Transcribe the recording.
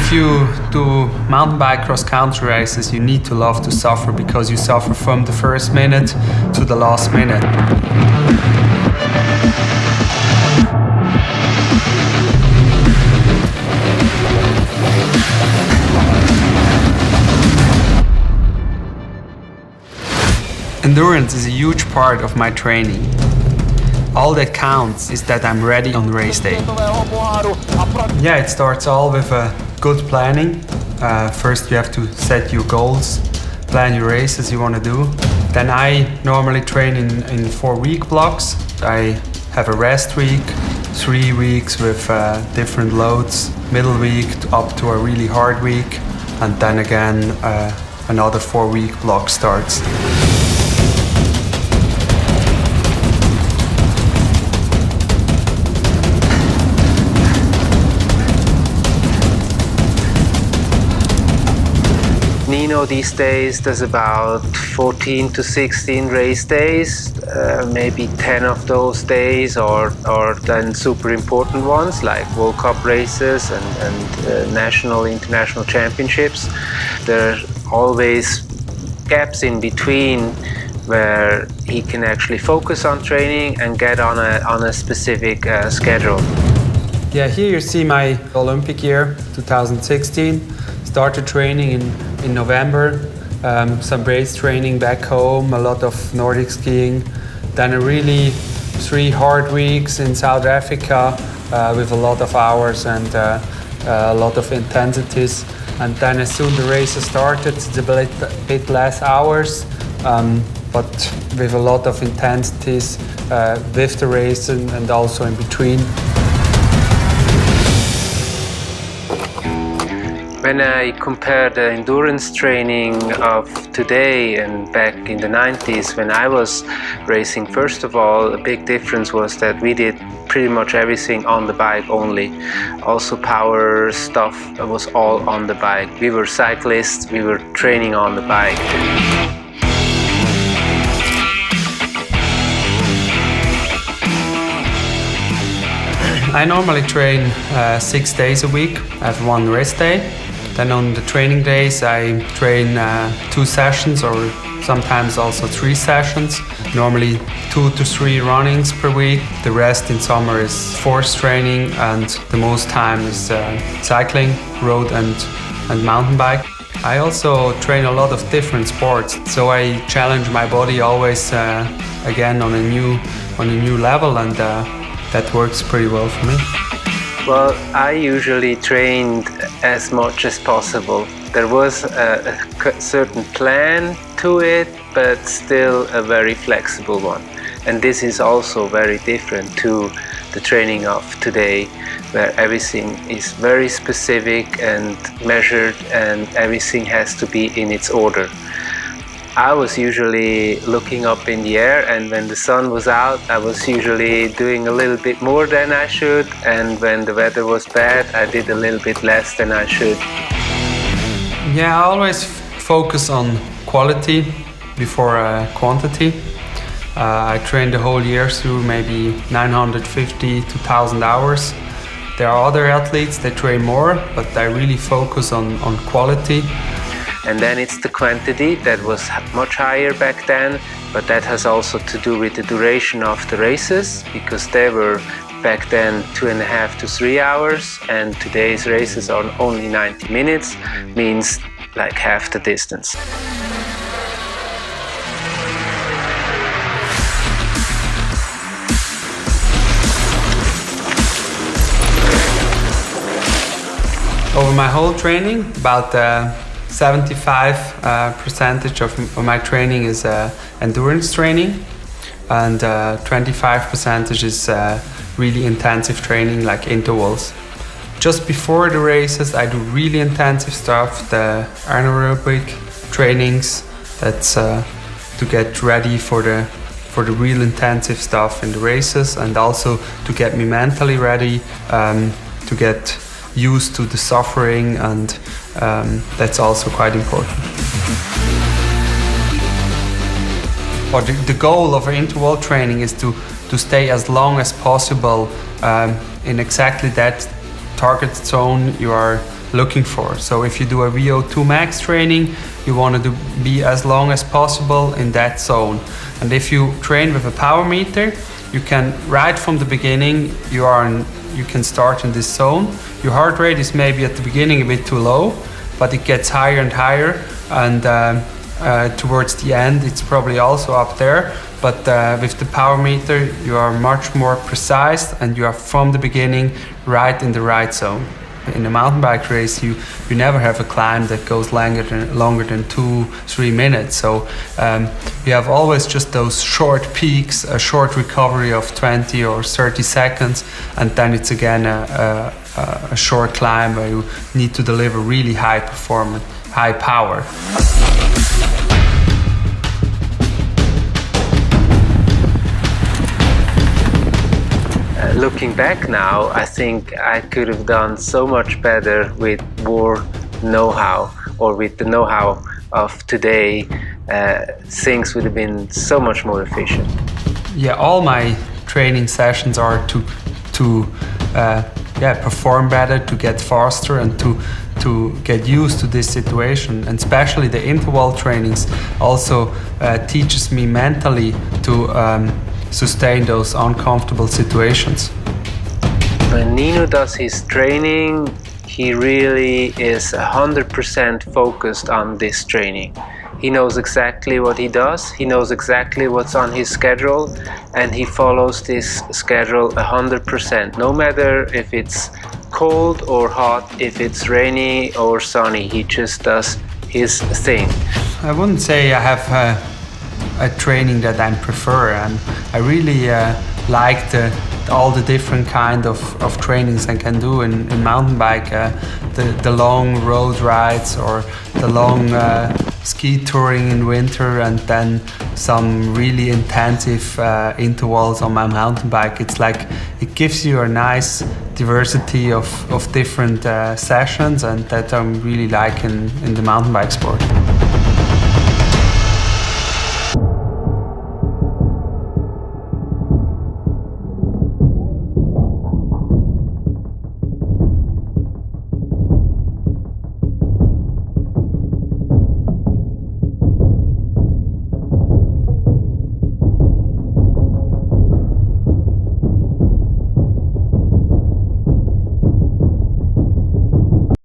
If you do mountain bike cross-country races, you need to love to suffer, because you suffer from the first minute to the last minute. Endurance is a huge part of my training. All that counts is that I'm ready on race day. Yeah, it starts all with good planning. First you have to set your goals, plan your races you want to do. Then I normally train in 4-week blocks. I have a rest week, 3 weeks with different loads, middle week up to a really hard week, and then again another 4-week block starts. Nino these days does about 14 to 16 race days, maybe 10 of those days or then super important ones like World Cup races and national, international championships. There are always gaps in between where he can actually focus on training and get on a specific schedule. Yeah, here you see my Olympic year, 2016. Started training in November, some race training back home, a lot of Nordic skiing, then a really 3 hard weeks in South Africa with a lot of hours and a lot of intensities. And then as soon the races started, it's a bit less hours, but with a lot of intensities with the race and also in between. When I compare the endurance training of today and back in the 90s when I was racing, first of all, a big difference was that we did pretty much everything on the bike only. Also power stuff was all on the bike. We were cyclists, we were training on the bike. I normally train 6 days a week. I have 1 rest day. Then on the training days I train 2 sessions or sometimes also 3 sessions. Normally 2 to 3 runnings per week. The rest in summer is force training and the most time is cycling, road and mountain bike. I also train a lot of different sports, so I challenge my body always again on a new level, and that works pretty well for me. Well, I usually trained as much as possible. There was a certain plan to it, but still a very flexible one. And this is also very different to the training of today, where everything is very specific and measured and everything has to be in its order. I was usually looking up in the air, and when the sun was out, I was usually doing a little bit more than I should, and when the weather was bad, I did a little bit less than I should. Yeah, I always focus on quality before quantity. I train the whole year through maybe 950 to 1,000 hours. There are other athletes that train more, but I really focus on quality. And then it's the quantity that was much higher back then, but that has also to do with the duration of the races, because they were back then 2.5 to 3 hours, and today's races are only 90 minutes, means like half the distance. Over my whole training, about 75% of my training is endurance training, and 25% is really intensive training like intervals. Just before the races I do really intensive stuff, the anaerobic trainings, that's to get ready for the real intensive stuff in the races, and also to get me mentally ready, to get used to the suffering, and that's also quite important. But the goal of interval training is to stay as long as possible in exactly that target zone you are looking for. So if you do a VO2 max training, you want to be as long as possible in that zone. And if you train with a power meter, you can, right from the beginning, you can start in this zone. Your heart rate is maybe at the beginning a bit too low, but it gets higher and higher, and towards the end it's probably also up there. But with the power meter, you are much more precise, and you are from the beginning right in the right zone. In a mountain bike race, you never have a climb that goes longer than 2-3 minutes. So you have always just those short peaks, a short recovery of 20 or 30 seconds, and then it's again a short climb where you need to deliver really high performance, high power. Looking back now, I think I could have done so much better with more know-how, or with the know-how of today. Things would have been so much more efficient. Yeah, all my training sessions are to perform better, to get faster, and to get used to this situation. And especially the interval trainings also teaches me mentally to sustain those uncomfortable situations. When Nino does his training, he really is 100% focused on this training. He knows exactly what he does, he knows exactly what's on his schedule, and he follows this schedule 100%. No matter if it's cold or hot, if it's rainy or sunny, he just does his thing. I wouldn't say I have a training that I prefer, and I really like all the different kind of trainings I can do in mountain bike, the long road rides, or the long ski touring in winter, and then some really intensive intervals on my mountain bike. It's like it gives you a nice diversity of different sessions, and that I'm really like in the mountain bike sport.